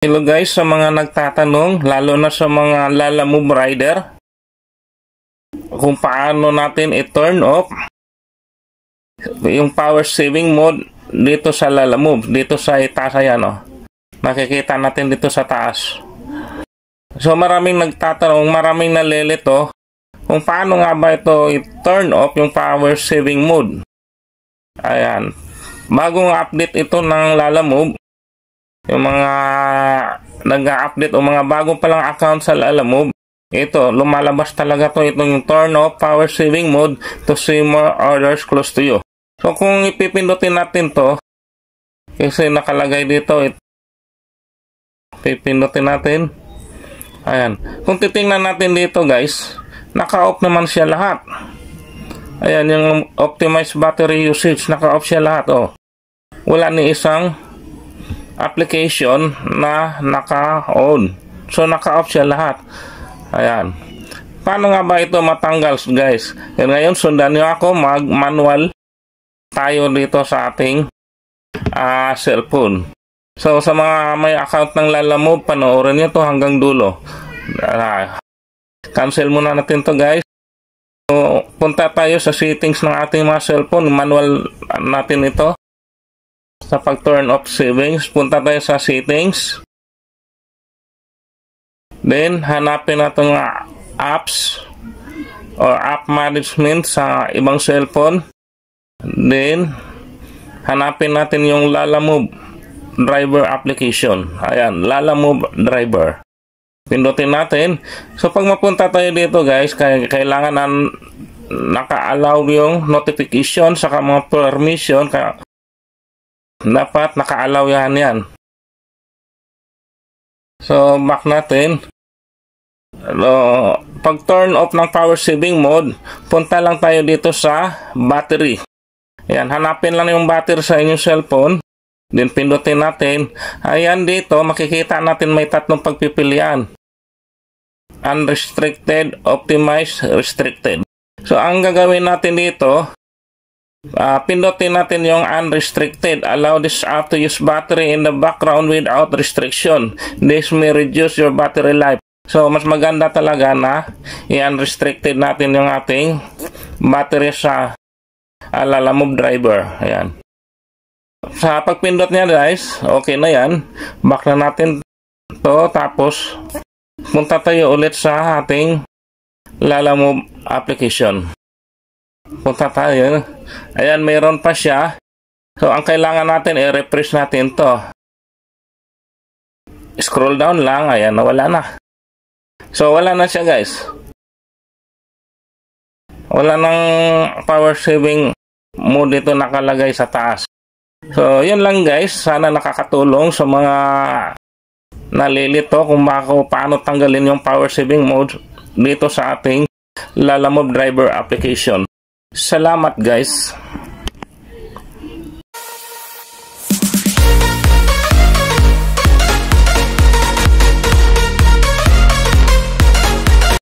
Hello guys, sa mga nagtatanong, lalo na sa mga Lalamove rider, kung paano natin i-turn off yung power saving mode dito sa Lalamove, dito sa itaas. Ayan, oh. Makikita natin dito sa taas. So maraming nagtatanong, maraming nalilito kung paano nga ba ito i-turn off yung power saving mode. Ayan, bagong update ito ng Lalamove. Yung mga nag-update o mga bagong palang account sa Lalamove, ito, lumalabas talaga to, itong yung turn off power saving mode to see more orders close to you. So kung ipipindutin natin to, kasi nakalagay dito, pipindutin natin. Ayan, kung titingnan natin dito guys, naka-off naman siya lahat. Ayan, yung optimized battery usage, naka-off siya lahat. Oh. Wala ni isang application na naka-on. So naka-off siya lahat. Ayan. Paano nga ba ito matanggal guys? Ngayon sundan nyo ako, mag-manual tayo dito sa ating cellphone. So sa mga may account ng Lalamove, panoorin nyo to hanggang dulo. Cancel muna natin to guys. So, punta tayo sa settings ng ating mga cellphone. Manual natin ito. Sa pag-turn off savings, punta tayo sa settings. Then, hanapin natin nga apps or app management sa ibang cellphone. Then, hanapin natin yung Lalamove driver application. Ayan, Lalamove driver. Pindutin natin. So, pag mapunta tayo dito guys, kailangan na naka-allow yung notification sa mga permission. Dapat naka-allow yan. So, back natin. Pag turn off ng power saving mode, punta lang tayo dito sa battery. Ayan, hanapin lang yung battery sa inyong cellphone. Then, pindutin natin. Ayan, dito, makikita natin may tatlong pagpipilian. Unrestricted, optimized, restricted. So, ang gagawin natin dito, pindutin natin yung unrestricted. Allow this app to use battery in the background without restriction. This may reduce your battery life. So, mas maganda talaga na i-unrestricted natin yung ating battery sa Lalamove driver. Ayan. Sa pagpindot niya guys, okay na yan. Back na natin to. Tapos, punta tayo ulit sa ating Lalamove application. Punta tayo. Ayan, mayroon pa siya. So, ang kailangan natin, i-refresh natin to. Scroll down lang. Ayan, wala na. So, wala na siya, guys. Wala nang power saving mode dito nakalagay sa taas. So, yun lang, guys. Sana nakakatulong sa mga nalilito kung paano tanggalin yung power saving mode dito sa ating Lalamove driver application. Salamat guys.